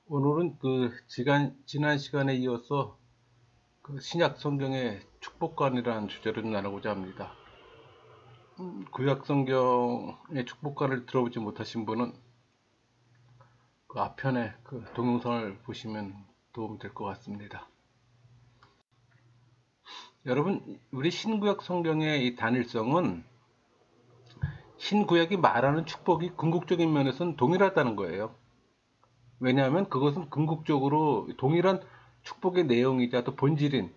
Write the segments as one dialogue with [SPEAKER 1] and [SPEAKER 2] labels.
[SPEAKER 1] 오늘은 지난 시간에 이어서 신약 성경의 축복관이라는 주제를 나누고자 합니다. 구약 성경의 축복관을 들어보지 못하신 분은 그 앞편에 동영상을 보시면 도움이 될 것 같습니다. 여러분, 우리 신구약 성경의 이 단일성은 신구약이 말하는 축복이 궁극적인 면에서는 동일하다는 거예요. 왜냐하면 그것은 궁극적으로 동일한 축복의 내용이자 또 본질인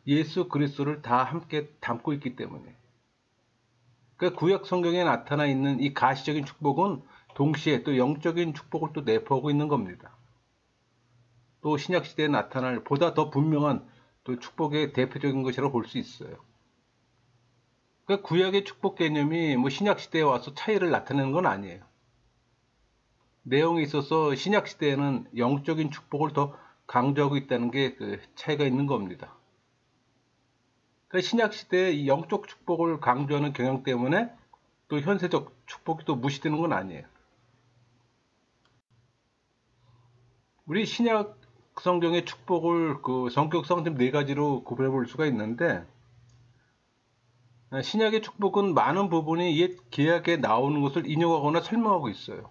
[SPEAKER 1] 예수 그리스도를 다 함께 담고 있기 때문에. 그러니까 구약 성경에 나타나 있는 이 가시적인 축복은 동시에 또 영적인 축복을 또 내포하고 있는 겁니다. 또 신약 시대에 나타날 보다 더 분명한 또 축복의 대표적인 것이라고 볼 수 있어요. 그러니까 구약의 축복 개념이 신약 시대에 와서 차이를 나타내는 건 아니에요. 내용에 있어서 신약 시대에는 영적인 축복을 더 강조하고 있다는 게 차이가 있는 겁니다. 그러니까 신약 시대의 이 영적 축복을 강조하는 경향 때문에 또 현세적 축복이 또 무시되는 건 아니에요. 우리 신약 성경의 축복을 성격상 좀 네 가지로 구분해 볼 수가 있는데, 신약의 축복은 많은 부분이 옛 계약에 나오는 것을 인용하거나 설명하고 있어요.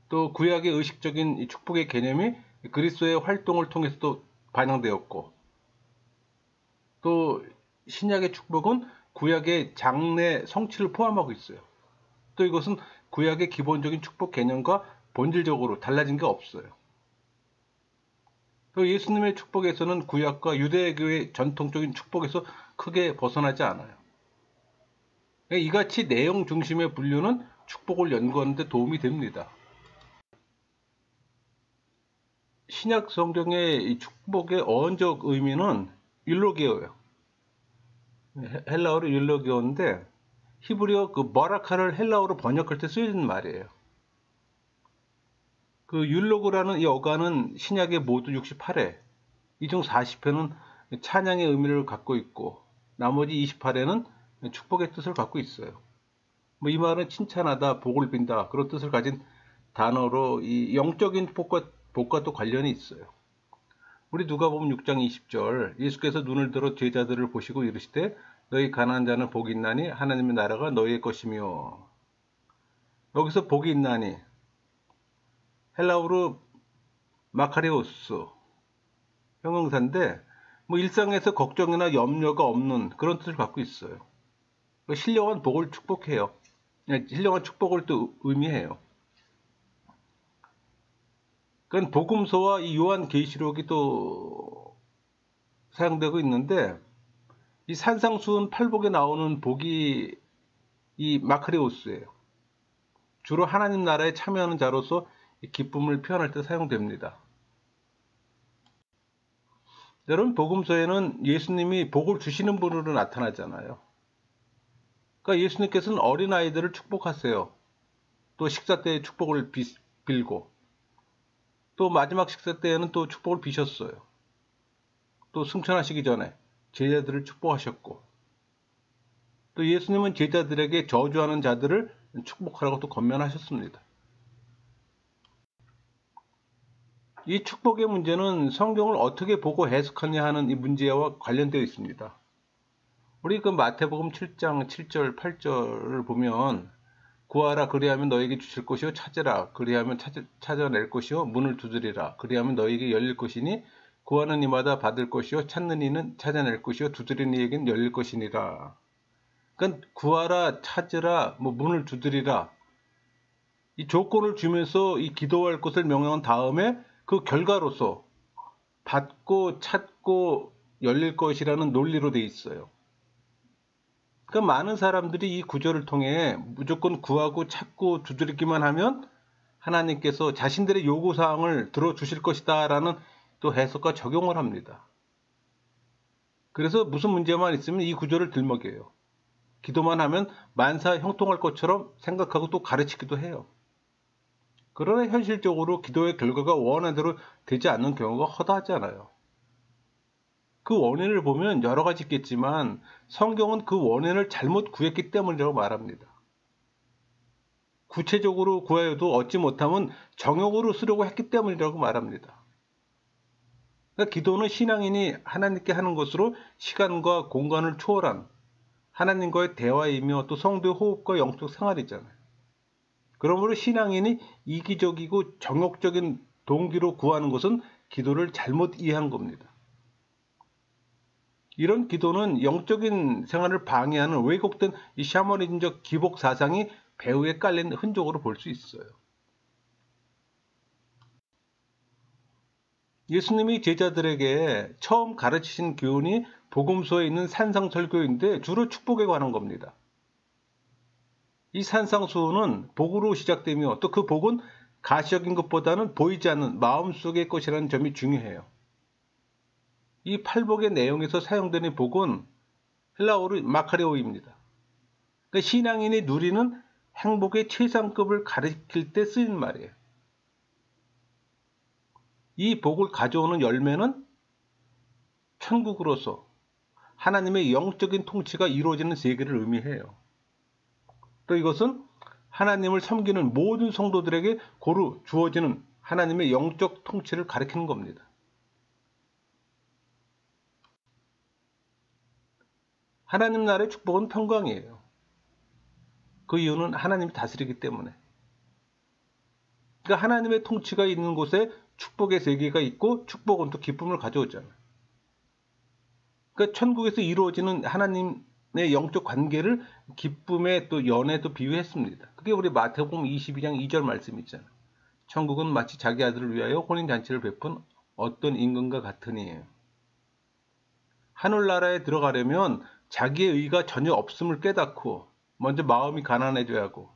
[SPEAKER 1] 또 구약의 의식적인 이 축복의 개념이 그리스도의 활동을 통해서도 반영되었고, 또 신약의 축복은 구약의 장래 성취를 포함하고 있어요. 또 이것은 구약의 기본적인 축복 개념과 본질적으로 달라진 게 없어요. 또 예수님의 축복에서는 구약과 유대교의 전통적인 축복에서 크게 벗어나지 않아요. 이같이 내용 중심의 분류는 축복을 연구하는 데 도움이 됩니다. 신약 성경의 이 축복의 어원적 의미는 율로게오예요. 헬라어로 율로게오인데 히브리어 버라카를 헬라어로 번역할 때 쓰이는 말이에요. 율로그라는 이 어간은 신약의 모두 68회, 이 중 40회는 찬양의 의미를 갖고 있고 나머지 28회는 축복의 뜻을 갖고 있어요. 이 말은 칭찬하다, 복을 빈다 그런 뜻을 가진 단어로 이 영적인 복과도 관련이 있어요. 우리 누가복음 6장 20절, 예수께서 눈을 들어 제자들을 보시고 이르시되 너희 가난한 자는 복이 있나니 하나님의 나라가 너희의 것이며. 여기서 복이 있나니 헬라어로 마카리오스 형용사인데 일상에서 걱정이나 염려가 없는 그런 뜻을 갖고 있어요. 신령한 복을 축복해요. 신령한 축복을 또 의미해요. 그건 복음서와 이 요한계시록이 또 사용되고 있는데, 이 산상수훈 8복에 나오는 복이 이 마카리오스예요. 주로 하나님 나라에 참여하는 자로서 기쁨을 표현할 때 사용됩니다. 여러분, 복음서에는 예수님이 복을 주시는 분으로 나타나잖아요. 그러니까 예수님께서는 어린아이들을 축복하세요. 또 식사 때 축복을 빌고, 또 마지막 식사 때에는 또 축복을 비셨어요. 또 승천하시기 전에 제자들을 축복하셨고, 또 예수님은 제자들에게 저주하는 자들을 축복하라고 또 권면하셨습니다. 이 축복의 문제는 성경을 어떻게 보고 해석하냐 하는 이 문제와 관련되어 있습니다. 우리 마태복음 7장 7절 8절을 보면 구하라 그리하면 너에게 주실 것이요 찾으라 그리하면 찾아낼 것이요 문을 두드리라 그리하면 너에게 열릴 것이니 구하는 이마다 받을 것이요 찾는 이는 찾아낼 것이요 두드리는 이에게는 열릴 것이니라. 그러니까 구하라 찾으라 문을 두드리라 이 조건을 주면서 이 기도할 것을 명령한 다음에 그 결과로서 받고 찾고 열릴 것이라는 논리로 되어 있어요. 그러니까 많은 사람들이 이 구절을 통해 무조건 구하고 찾고 두드리기만 하면 하나님께서 자신들의 요구사항을 들어주실 것이다 라는 또 해석과 적용을 합니다. 그래서 무슨 문제만 있으면 이 구절을 들먹여요. 기도만 하면 만사 형통할 것처럼 생각하고 또 가르치기도 해요. 그러나 현실적으로 기도의 결과가 원하는 대로 되지 않는 경우가 허다하잖아요. 그 원인을 보면 여러 가지 있겠지만 성경은 그 원인을 잘못 구했기 때문이라고 말합니다. 구체적으로 구하여도 얻지 못하면 정욕으로 쓰려고 했기 때문이라고 말합니다. 그러니까 기도는 신앙인이 하나님께 하는 것으로 시간과 공간을 초월한 하나님과의 대화이며 또 성도의 호흡과 영적 생활이잖아요. 그러므로 신앙인이 이기적이고 정욕적인 동기로 구하는 것은 기도를 잘못 이해한 겁니다. 이런 기도는 영적인 생활을 방해하는 왜곡된 이 샤머니즘적 기복 사상이 배후에 깔린 흔적으로 볼 수 있어요. 예수님이 제자들에게 처음 가르치신 교훈이 복음서에 있는 산상설교인데 주로 축복에 관한 겁니다. 이 산상수훈은 복으로 시작되며 또 그 복은 가시적인 것보다는 보이지 않는 마음속의 것이라는 점이 중요해요. 이 팔복의 내용에서 사용되는 복은 헬라어로 마카레오입니다. 그러니까 신앙인이 누리는 행복의 최상급을 가리킬 때 쓰이는 말이에요. 이 복을 가져오는 열매는 천국으로서 하나님의 영적인 통치가 이루어지는 세계를 의미해요. 또 이것은 하나님을 섬기는 모든 성도들에게 고루 주어지는 하나님의 영적 통치를 가리키는 겁니다. 하나님 나라의 축복은 평강이에요. 그 이유는 하나님이 다스리기 때문에. 그러니까 하나님의 통치가 있는 곳에 축복의 세계가 있고 축복은 또 기쁨을 가져오잖아요. 그러니까 천국에서 이루어지는 하나님의 영적 관계를 기쁨의 또 연애도 비유했습니다. 그게 우리 마태복음 22장 2절 말씀 있잖아요. 천국은 마치 자기 아들을 위하여 혼인잔치를 베푼 어떤 임금과 같으니. 하늘나라에 들어가려면 자기의 의가 전혀 없음을 깨닫고 먼저 마음이 가난해져야 하고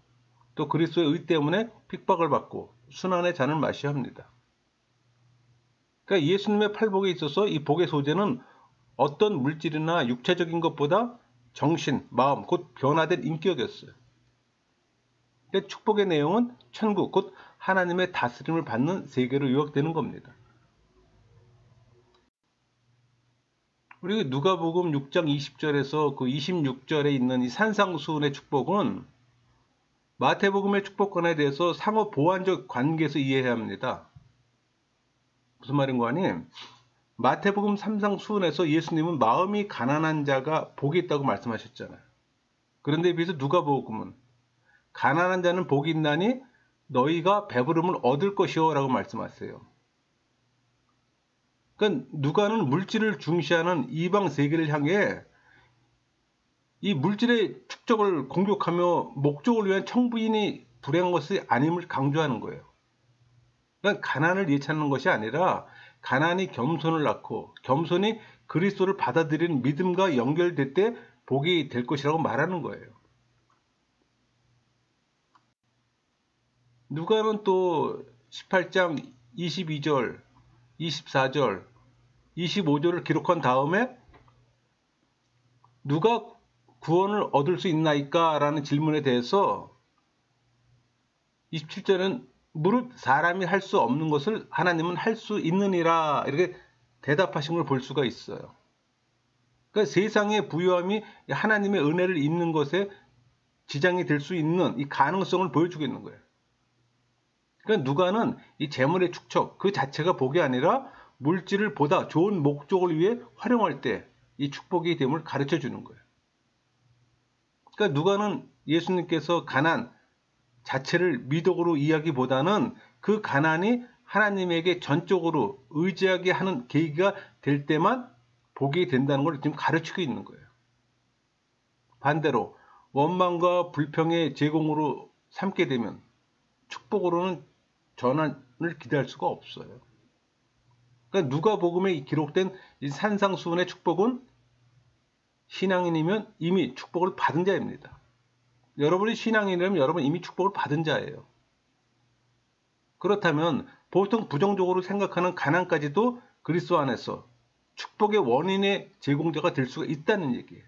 [SPEAKER 1] 또 그리스도의 의 때문에 핍박을 받고 순환의 잔을 마셔야 합니다. 그러니까 예수님의 팔복에 있어서 이 복의 소재는 어떤 물질이나 육체적인 것보다 정신, 마음, 곧 변화된 인격이었어요. 그러니까 축복의 내용은 천국, 곧 하나님의 다스림을 받는 세계로 요약되는 겁니다. 우리 누가복음 6장 20절에서 그 26절에 있는 이 산상수훈의 축복은 마태복음의 축복권에 대해서 상호 보완적 관계에서 이해해야 합니다. 무슨 말인가 하니 마태복음 3장 수훈에서 예수님은 마음이 가난한 자가 복이 있다고 말씀하셨잖아요. 그런데 비해서 누가복음은 가난한 자는 복이 있나니 너희가 배부름을 얻을 것이요 라고 말씀하세요. 그러니까 누가는 물질을 중시하는 이방 세계를 향해 이 물질의 축적을 공격하며 목적을 위한 청부인이 불행한 것이 아님을 강조하는 거예요. 그러니까 가난을 예찬하는 것이 아니라 가난이 겸손을 낳고 겸손이 그리스도를 받아들이는 믿음과 연결될 때 복이 될 것이라고 말하는 거예요. 누가는 또 18장 22절, 24절, 25절을 기록한 다음에 누가 구원을 얻을 수 있나이까? 라는 질문에 대해서 27절은 무릇 사람이 할 수 없는 것을 하나님은 할 수 있느니라 이렇게 대답하신 걸 볼 수가 있어요. 그러니까 세상의 부유함이 하나님의 은혜를 입는 것에 지장이 될 수 있는 이 가능성을 보여주고 있는 거예요. 그러니까 누가는 이 재물의 축적 그 자체가 복이 아니라 물질을 보다 좋은 목적을 위해 활용할 때 이 축복이 됨을 가르쳐 주는 거예요. 그러니까 누가는 예수님께서 가난 자체를 미덕으로 이야기보다는 그 가난이 하나님에게 전적으로 의지하게 하는 계기가 될 때만 복이 된다는 걸 지금 가르치고 있는 거예요. 반대로 원망과 불평의 제공으로 삼게 되면 축복으로는 전환을 기대할 수가 없어요. 그러니까 누가복음에 기록된 이 산상수훈의 축복은 신앙인이면 이미 축복을 받은 자입니다. 여러분이 신앙인이라면 여러분 이미 축복을 받은 자예요. 그렇다면 보통 부정적으로 생각하는 가난까지도 그리스도 안에서 축복의 원인의 제공자가 될 수가 있다는 얘기예요.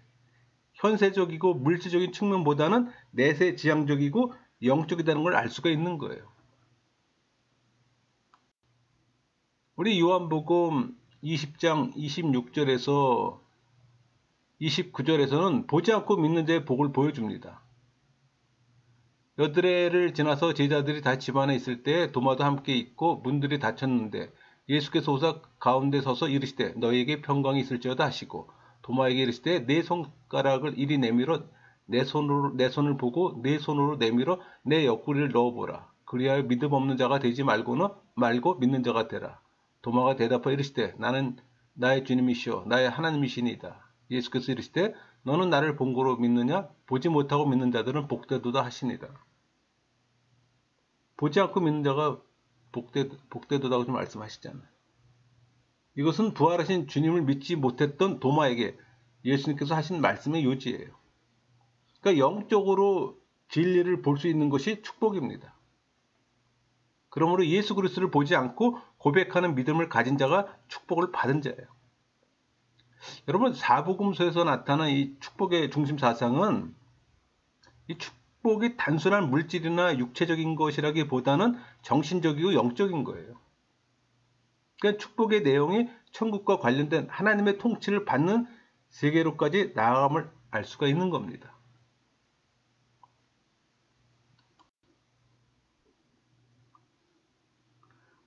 [SPEAKER 1] 현세적이고 물질적인 측면보다는 내세 지향적이고 영적이라는 걸 알 수가 있는 거예요. 우리 요한복음 20장 26절에서 29절에서는 보지 않고 믿는 자의 복을 보여줍니다. 여드레를 지나서 제자들이 다 집안에 있을 때 도마도 함께 있고 문들이 닫혔는데 예수께서 오사 가운데 서서 이르시되 너희에게 평강이 있을지어다 하시고 도마에게 이르시되 내 손가락을 이리 내밀어 내 손을 보고 내 손으로 내밀어 내 옆구리를 넣어보라. 그리하여 믿음 없는 자가 되지 말고 믿는 자가 되라. 도마가 대답하여 이르시되 나는 나의 주님이시오 나의 하나님이시니이다. 예수께서 이르시되 너는 나를 본 거로 믿느냐? 보지 못하고 믿는 자들은 복되도다 하시니라. 보지 않고 믿는 자가 복되도다고 좀 말씀하시잖아요. 이것은 부활하신 주님을 믿지 못했던 도마에게 예수님께서 하신 말씀의 요지예요. 그러니까 영적으로 진리를 볼 수 있는 것이 축복입니다. 그러므로 예수 그리스도를 보지 않고 고백하는 믿음을 가진 자가 축복을 받은 자예요. 여러분, 사복음서에서 나타난 이 축복의 중심 사상은 이 축복이 단순한 물질이나 육체적인 것이라기보다는 정신적이고 영적인 거예요. 그러니까 축복의 내용이 천국과 관련된 하나님의 통치를 받는 세계로까지 나아감을 알 수가 있는 겁니다.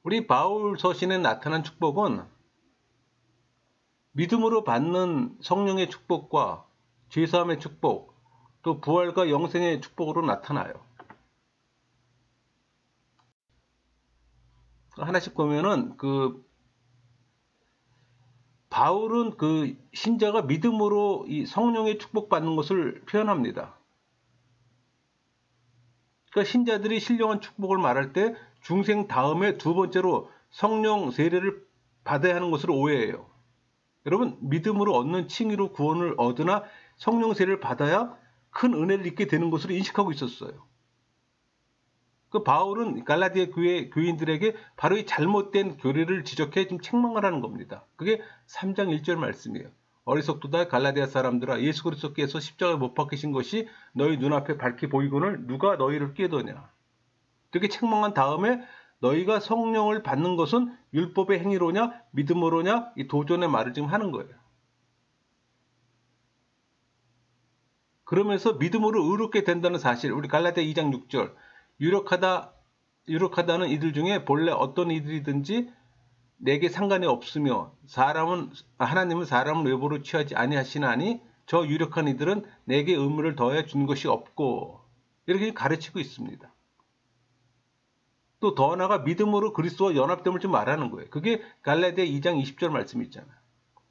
[SPEAKER 1] 우리 바울 서신에 나타난 축복은 믿음으로 받는 성령의 축복과 죄사함의 축복, 또 부활과 영생의 축복으로 나타나요. 하나씩 보면은 바울은 신자가 믿음으로 이 성령의 축복받는 것을 표현합니다. 그러니까 신자들이 신령한 축복을 말할 때 중생 다음에 두 번째로 성령 세례를 받아야 하는 것을 오해해요. 여러분, 믿음으로 얻는 칭의로 구원을 얻으나 성령 세례를 받아야 큰 은혜를 입게 되는 것으로 인식하고 있었어요. 바울은 갈라디아 교회 교인들에게 바로 이 잘못된 교리를 지적해 지금 책망을 하는 겁니다. 그게 3장 1절 말씀이에요. 어리석도다 갈라디아 사람들아, 예수 그리스도께서 십자가에 못 박히신 것이 너희 눈앞에 밝히 보이거늘 누가 너희를 깨더냐. 이렇게 책망한 다음에 너희가 성령을 받는 것은 율법의 행위로냐 믿음으로냐, 이 도전의 말을 지금 하는 거예요. 그러면서 믿음으로 의롭게 된다는 사실, 우리 갈라디아 2장 6절, 유력하다는 이들 중에 본래 어떤 이들이든지 내게 상관이 없으며 하나님은 사람을 외모로 취하지 아니하시나니 저 유력한 이들은 내게 의무를 더해 준 것이 없고, 이렇게 가르치고 있습니다. 또 더 나아가 믿음으로 그리스도와 연합됨을 좀 말하는 거예요. 그게 갈라디아 2장 20절 말씀이 있잖아요.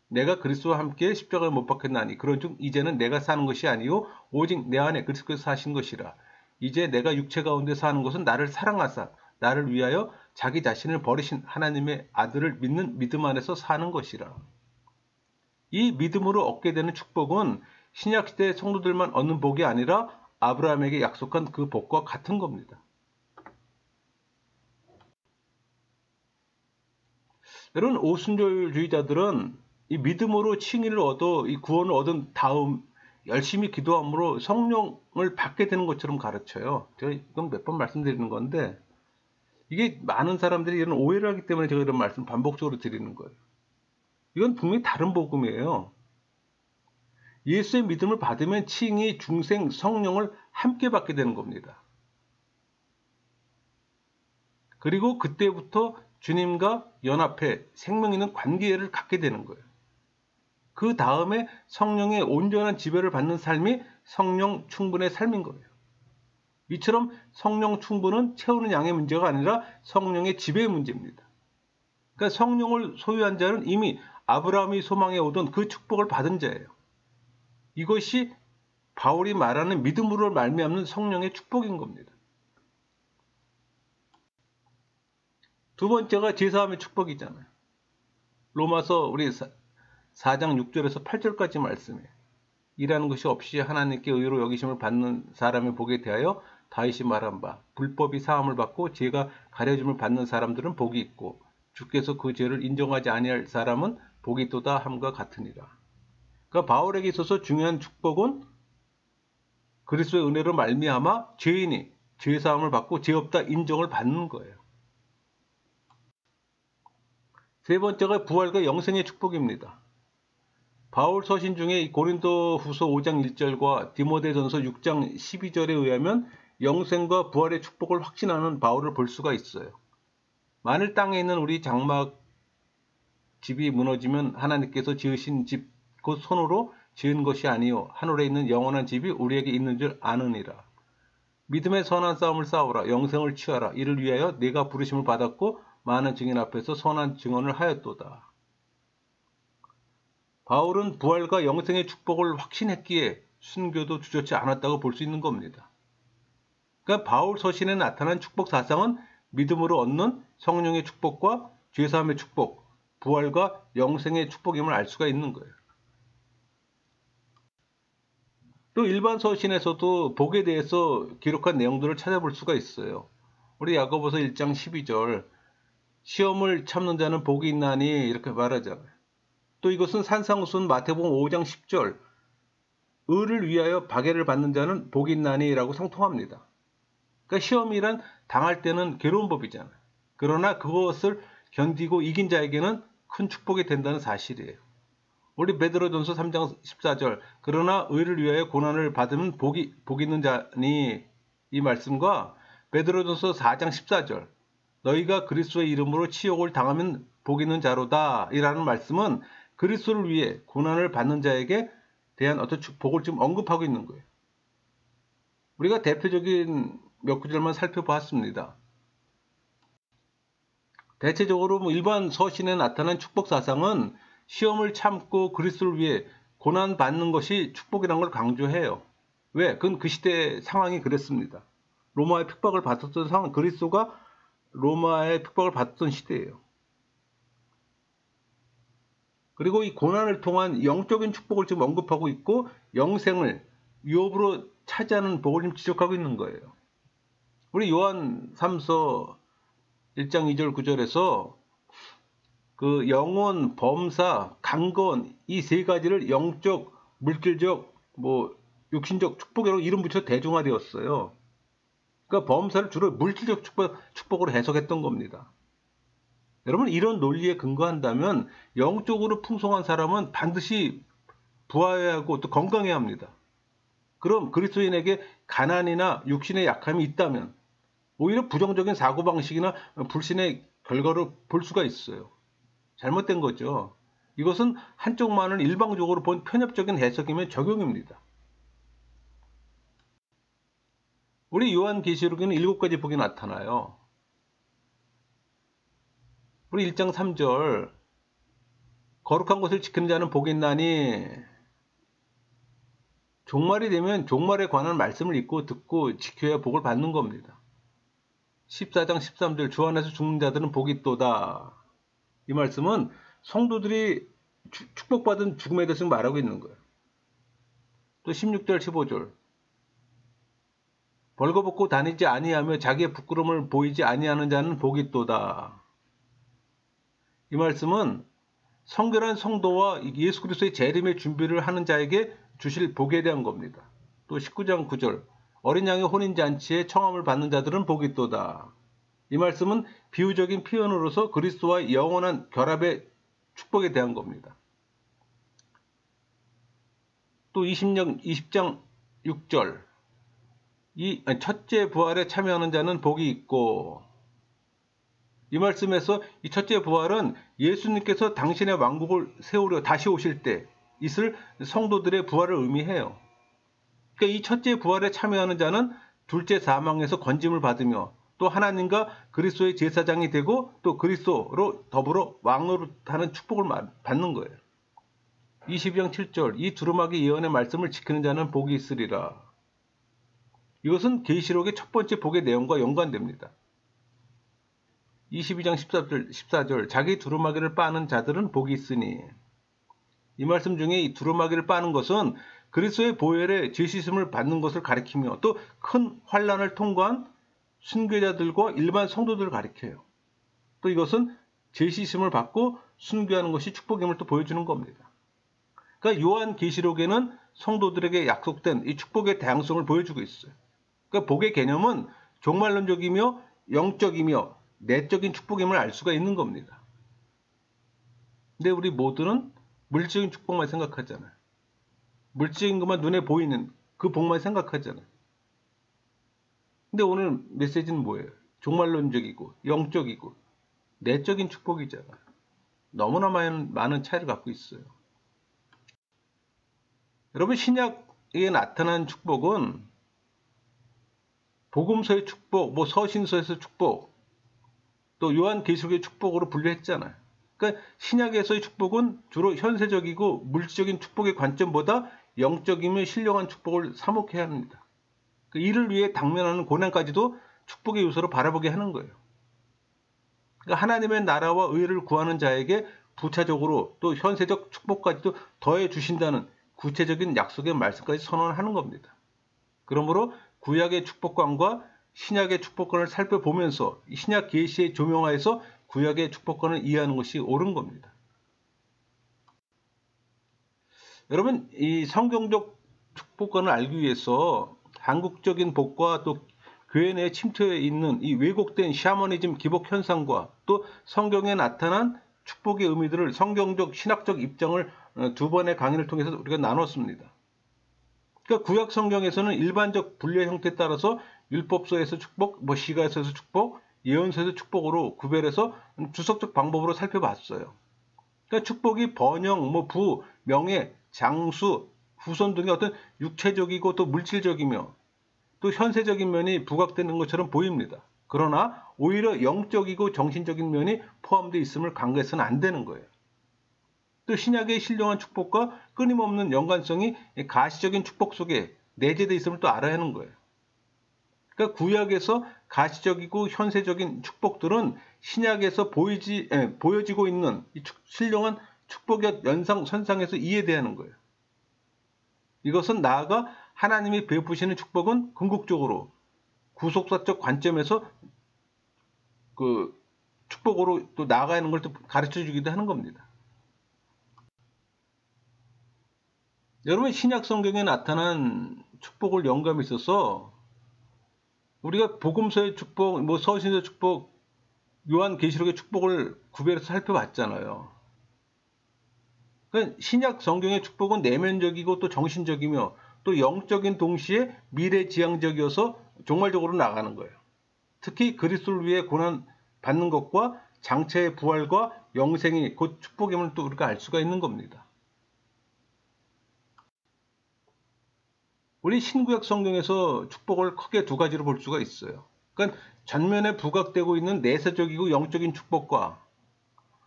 [SPEAKER 1] 내가 그리스도와 함께 십자가에 못 박혔나니 그런즉 이제는 내가 사는 것이 아니요 오직 내 안에 그리스도께서 사신 것이라. 이제 내가 육체 가운데 사는 것은 나를 사랑하사 나를 위하여 자기 자신을 버리신 하나님의 아들을 믿는 믿음 안에서 사는 것이라. 이 믿음으로 얻게 되는 축복은 신약시대 성도들만 얻는 복이 아니라 아브라함에게 약속한 그 복과 같은 겁니다. 여러분, 오순절주의자들은 이 믿음으로 칭의를 얻어 이 구원을 얻은 다음 열심히 기도함으로 성령을 받게 되는 것처럼 가르쳐요. 제가 이건 몇 번 말씀드리는 건데, 이게 많은 사람들이 이런 오해를 하기 때문에 제가 이런 말씀 반복적으로 드리는 거예요. 이건 분명히 다른 복음이에요. 예수의 믿음을 받으면 칭의, 중생, 성령을 함께 받게 되는 겁니다. 그리고 그때부터 주님과 연합해 생명 있는 관계를 갖게 되는 거예요. 그 다음에 성령의 온전한 지배를 받는 삶이 성령 충분의 삶인 거예요. 이처럼 성령 충분은 채우는 양의 문제가 아니라 성령의 지배의 문제입니다. 그러니까 성령을 소유한 자는 이미 아브라함이 소망해 오던 그 축복을 받은 자예요. 이것이 바울이 말하는 믿음으로 말미암는 성령의 축복인 겁니다. 두 번째가 제사함의 축복이잖아요. 로마서 우리 4장 6절에서 8절까지 말씀이에요. 일하는 것이 없이 하나님께 의로 여기심을 받는 사람의 복에 대하여 다윗이 말한 바 불법이 사함을 받고 죄가 가려짐을 받는 사람들은 복이 있고 주께서 그 죄를 인정하지 아니할 사람은 복이 있도다 함과 같으니라. 그러니까 바울에게 있어서 중요한 축복은 그리스도의 은혜로 말미암아 죄인이 죄 사함을 받고 죄 없다 인정을 받는 거예요. 세 번째가 부활과 영생의 축복입니다. 바울 서신 중에 고린도후서 5장 1절과 디모데전서 6장 12절에 의하면 영생과 부활의 축복을 확신하는 바울을 볼 수가 있어요. 만일 땅에 있는 우리 장막 집이 무너지면 하나님께서 지으신 집 곧 손으로 지은 것이 아니요 하늘에 있는 영원한 집이 우리에게 있는 줄 아느니라. 믿음의 선한 싸움을 싸우라. 영생을 취하라. 이를 위하여 네가 부르심을 받았고 많은 증인 앞에서 선한 증언을 하였도다. 바울은 부활과 영생의 축복을 확신했기에 순교도 주저치 않았다고 볼 수 있는 겁니다. 그러니까 바울 서신에 나타난 축복 사상은 믿음으로 얻는 성령의 축복과 죄사함의 축복, 부활과 영생의 축복임을 알 수가 있는 거예요. 또 일반 서신에서도 복에 대해서 기록한 내용들을 찾아볼 수가 있어요. 우리 야고보서 1장 12절 시험을 참는 자는 복이 있나니 이렇게 말하잖아요. 또 이것은 산상수훈 마태복음 5장 10절 의를 위하여 박해를 받는 자는 복이 있나니 라고 상통합니다. 그러니까 시험이란 당할 때는 괴로운 법이잖아요. 그러나 그것을 견디고 이긴 자에게는 큰 축복이 된다는 사실이에요. 우리 베드로전서 3장 14절 그러나 의를 위하여 고난을 받으면 복이 있는 자니 이 말씀과 베드로전서 4장 14절 너희가 그리스도의 이름으로 치욕을 당하면 복 있는 자로다 이라는 말씀은 그리스도를 위해 고난을 받는 자에게 대한 어떤 복을 지금 언급하고 있는 거예요. 우리가 대표적인 몇 구절만 살펴보았습니다. 대체적으로 일반 서신에 나타난 축복 사상은 시험을 참고 그리스도를 위해 고난받는 것이 축복이라는 걸 강조해요. 왜? 그건 그 시대 상황이 그랬습니다. 로마의 핍박을 받았던 상황, 그리스도가 로마의 핍박을 받았던 시대예요. 그리고 이 고난을 통한 영적인 축복을 지금 언급하고 있고 영생을 유업으로 차지하는 복을 지금 지적하고 있는 거예요. 우리 요한 3서 1장 2절 9절에서 그 영혼, 범사, 강건 이 세 가지를 영적, 물질적, 육신적 축복으로 이름 붙여 대중화되었어요. 그러니까 범사를 주로 물질적 축복으로 해석했던 겁니다. 여러분 이런 논리에 근거한다면 영적으로 풍성한 사람은 반드시 부하여야 하고 또 건강해야 합니다. 그럼 그리스도인에게 가난이나 육신의 약함이 있다면 오히려 부정적인 사고방식이나 불신의 결과를 볼 수가 있어요. 잘못된 거죠. 이것은 한쪽만을 일방적으로 본 편협적인 해석이면 적용입니다. 우리 요한계시록에는 7가지 복이 나타나요. 우리 1장 3절 거룩한 것을 지키는 자는 복이 있나니 종말이 되면 종말에 관한 말씀을 읽고 듣고 지켜야 복을 받는 겁니다. 14장 13절 주 안에서 죽는 자들은 복이 있도다. 이 말씀은 성도들이 축복받은 죽음에 대해서 말하고 있는 거예요. 또 16절 15절 벌거벗고 다니지 아니하며 자기의 부끄러움을 보이지 아니하는 자는 복이 있도다. 이 말씀은 성결한 성도와 예수 그리스도의 재림의 준비를 하는 자에게 주실 복에 대한 겁니다. 또 19장 9절 어린 양의 혼인잔치에 청함을 받는 자들은 복이 있도다. 이 말씀은 비유적인 표현으로서 그리스도와의 영원한 결합의 축복에 대한 겁니다. 또 20장 6절 첫째 부활에 참여하는 자는 복이 있고 이 말씀에서 이 첫째 부활은 예수님께서 당신의 왕국을 세우려 다시 오실 때 있을 성도들의 부활을 의미해요. 그러니까 이 첫째 부활에 참여하는 자는 둘째 사망에서 건짐을 받으며 또 하나님과 그리스도의 제사장이 되고 또 그리스도로 더불어 왕노릇하는 축복을 받는 거예요. 22장 7절 이 두루마기 예언의 말씀을 지키는 자는 복이 있으리라. 이것은 계시록의 첫 번째 복의 내용과 연관됩니다. 22장 14절 자기 두루마기를 빠는 자들은 복이 있으니 이 말씀 중에 이 두루마기를 빠는 것은 그리스도의 보혈에 죄 씻음을 받는 것을 가리키며 또 큰 환난을 통과한 순교자들과 일반 성도들을 가리켜요. 또 이것은 죄 씻음을 받고 순교하는 것이 축복임을 또 보여주는 겁니다. 그러니까 요한계시록에는 성도들에게 약속된 이 축복의 다양성을 보여주고 있어요. 그러니까 복의 개념은 종말론적이며 영적이며 내적인 축복임을 알 수가 있는 겁니다. 근데 우리 모두는 물질적인 축복만 생각하잖아요. 물질적인 것만 눈에 보이는 그 복만 생각하잖아요. 근데 오늘 메시지는 뭐예요? 종말론적이고 영적이고 내적인 축복이잖아. 너무나 많은 차이를 갖고 있어요. 여러분, 신약에 나타난 축복은 복음서의 축복, 뭐 서신서에서 축복, 또 요한계시록의 축복으로 분류했잖아요. 그러니까 신약에서의 축복은 주로 현세적이고 물질적인 축복의 관점보다 영적이며 신령한 축복을 사목해야 합니다. 이를 위해 당면하는 고난까지도 축복의 요소로 바라보게 하는 거예요. 그러니까 하나님의 나라와 의를 구하는 자에게 부차적으로 또 현세적 축복까지도 더해 주신다는 구체적인 약속의 말씀까지 선언하는 겁니다. 그러므로 구약의 축복관과 신약의 축복관을 살펴보면서 신약 계시의 조명하에서 구약의 축복관을 이해하는 것이 옳은 겁니다. 여러분, 이 성경적 축복관을 알기 위해서 한국적인 복과 또 교회 내에 침투해 있는 이 왜곡된 샤머니즘 기복 현상과 또 성경에 나타난 축복의 의미들을 성경적 신학적 입장을 두 번의 강의를 통해서 우리가 나눴습니다. 그러니까 구약 성경에서는 일반적 분류의 형태에 따라서 율법서에서 축복, 뭐 시가에서 축복, 예언서에서 축복으로 구별해서 주석적 방법으로 살펴봤어요. 그러니까 축복이 번영, 뭐 부, 명예, 장수, 후손 등의 어떤 육체적이고 또 물질적이며 또 현세적인 면이 부각되는 것처럼 보입니다. 그러나 오히려 영적이고 정신적인 면이 포함되어 있음을 간과해서는 안 되는 거예요. 또 신약의 신령한 축복과 끊임없는 연관성이 가시적인 축복 속에 내재되어 있음을 또 알아야 하는 거예요. 그러니까 구약에서 가시적이고 현세적인 축복들은 신약에서 보여지고 있는 이 신령한 축복의 연상선상에서 이해돼야 하는 거예요. 이것은 나아가 하나님이 베푸시는 축복은 궁극적으로 구속사적 관점에서 그 축복으로 또 나아가는 걸 또 가르쳐 주기도 하는 겁니다. 여러분, 신약 성경에 나타난 축복을 영감에 있어서 우리가 복음서의 축복, 뭐 서신서의 축복, 요한계시록의 축복을 구별해서 살펴봤잖아요. 그러니까 신약 성경의 축복은 내면적이고 또 정신적이며 또 영적인 동시에 미래지향적이어서 종말적으로 나가는 거예요. 특히 그리스도를 위해 고난 받는 것과 장차의 부활과 영생이 곧 축복임을 또 우리가 알 수가 있는 겁니다. 우리 신구약 성경에서 축복을 크게 두 가지로 볼 수가 있어요. 그러니까 전면에 부각되고 있는 내세적이고 영적인 축복과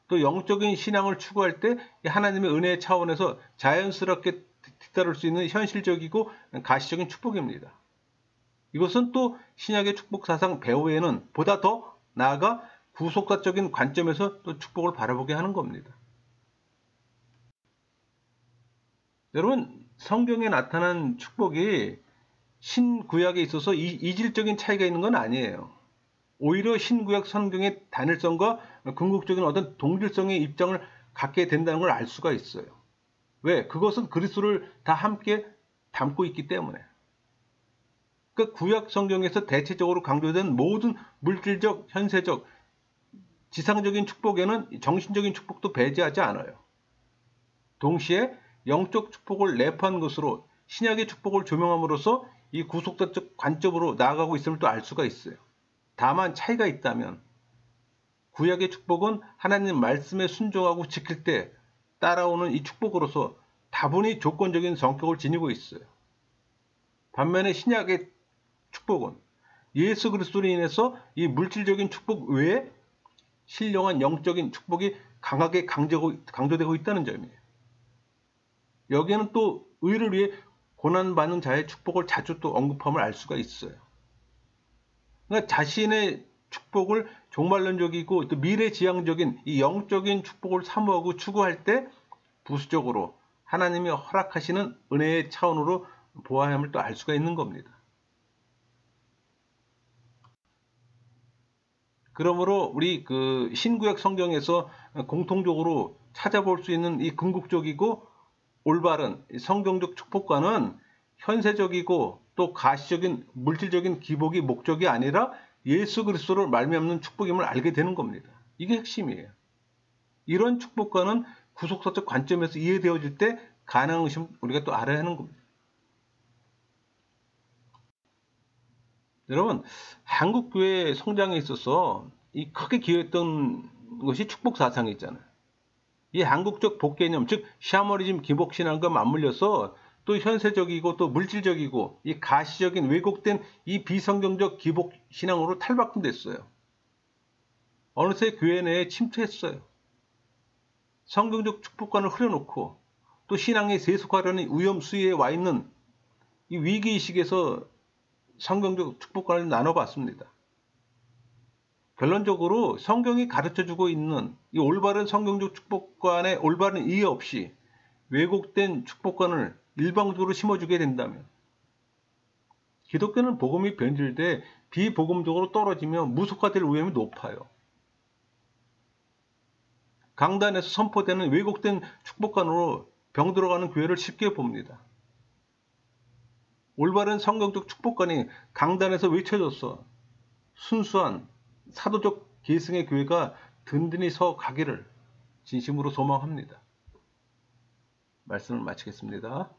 [SPEAKER 1] 또 영적인 신앙을 추구할 때 하나님의 은혜의 차원에서 자연스럽게 뒤따를 수 있는 현실적이고 가시적인 축복입니다. 이것은 또 신약의 축복 사상 배후에는 보다 더 나아가 구속사적인 관점에서 또 축복을 바라보게 하는 겁니다. 여러분, 성경에 나타난 축복이 신구약에 있어서 이질적인 차이가 있는 건 아니에요. 오히려 신구약 성경의 단일성과 궁극적인 어떤 동질성의 입장을 갖게 된다는 걸 알 수가 있어요. 왜? 그것은 그리스도를 다 함께 담고 있기 때문에. 그러니까 구약 성경에서 대체적으로 강조된 모든 물질적, 현세적, 지상적인 축복에는 정신적인 축복도 배제하지 않아요. 동시에 영적 축복을 내포한 것으로 신약의 축복을 조명함으로써 이 구속사적 관점으로 나아가고 있음을 또 알 수가 있어요. 다만 차이가 있다면 구약의 축복은 하나님 말씀에 순종하고 지킬 때 따라오는 이 축복으로서 다분히 조건적인 성격을 지니고 있어요. 반면에 신약의 축복은 예수 그리스도로 인해서 이 물질적인 축복 외에 신령한 영적인 축복이 강하게 강조되고 있다는 점이에요. 여기에는 또 의를 위해 고난받는 자의 축복을 자주 또 언급함을 알 수가 있어요. 그러니까 자신의 축복을 종말론적이고 또 미래지향적인 이 영적인 축복을 사모하고 추구할 때 부수적으로 하나님이 허락하시는 은혜의 차원으로 보아야 함을 또 알 수가 있는 겁니다. 그러므로 우리 그 신구약 성경에서 공통적으로 찾아볼 수 있는 이 궁극적이고 올바른 성경적 축복과는 현세적이고 또 가시적인 물질적인 기복이 목적이 아니라 예수 그리스도를 말미암는 축복임을 알게 되는 겁니다. 이게 핵심이에요. 이런 축복과는 구속사적 관점에서 이해되어질 때 가능한 것이 우리가 또 알아야 하는 겁니다. 여러분, 한국 교회 성장에 있어서 이 크게 기여했던 것이 축복 사상이 있잖아요. 이 한국적 복개념, 즉 샤머니즘 기복 신앙과 맞물려서 또 현세적이고 또 물질적이고 이 가시적인 왜곡된 이 비성경적 기복 신앙으로 탈바꿈됐어요. 어느새 교회 내에 침투했어요. 성경적 축복관을 흐려놓고 또 신앙에 세속화라는 위험 수위에 와 있는 이 위기의식에서 성경적 축복관을 나눠봤습니다. 결론적으로 성경이 가르쳐주고 있는 이 올바른 성경적 축복관의 올바른 이해 없이 왜곡된 축복관을 일방적으로 심어주게 된다면 기독교는 복음이 변질돼 비복음적으로 떨어지며 무속화될 위험이 높아요. 강단에서 선포되는 왜곡된 축복관으로 병들어가는 교회를 쉽게 봅니다. 올바른 성경적 축복관이 강단에서 외쳐져서 순수한 사도적 계승의 교회가 든든히 서 가기를 진심으로 소망합니다. 말씀을 마치겠습니다.